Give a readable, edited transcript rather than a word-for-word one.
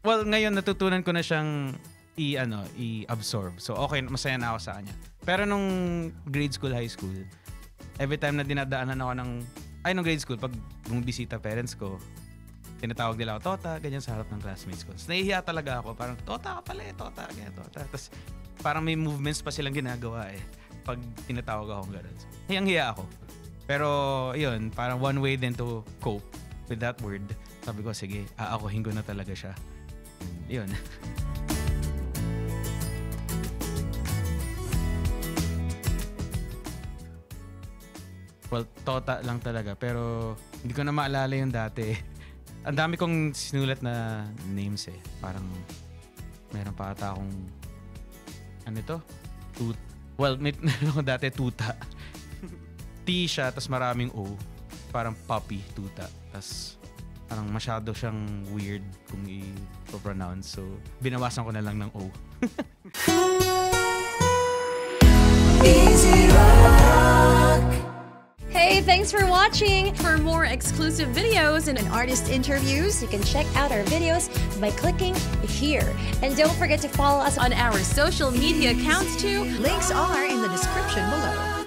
Well, ngayon natutunan ko na siyang i-absorb. So okay, masaya na ako sa kanya. Pero nung grade school, high school, every time na dinadaanan ako nung grade school, pag bumibisita parents ko, tinatawag nila ako, Tota, ganyan sa harap ng classmates ko. Tapos nahihiya talaga ako, parang, Tota ka pala Tota, ganyan, Tota. Tapos parang may movements pa silang ginagawa pag tinatawag ako gano'n. So, hiyang-hiya ako. Pero yun, parang one way din to cope with that word. Sabi ko, sige, aakuhin ko na talaga siya. Yun. Well, Tota lang talaga. Pero hindi ko na maalala yung dati. Ang dami kong sinulat na names Parang meron pa ata akong meron akong dati Tuta. T siya, tas maraming O. Parang puppy, Tuta. Tas parang masyado siyang weird kung i-pronounce. So, binawasan ko na lang ng O. Easy Rock. Hey, thanks for watching! For more exclusive videos and artist interviews, You can check out our videos by clicking here. and don't forget to follow us on our social media accounts too. Links are in the description below.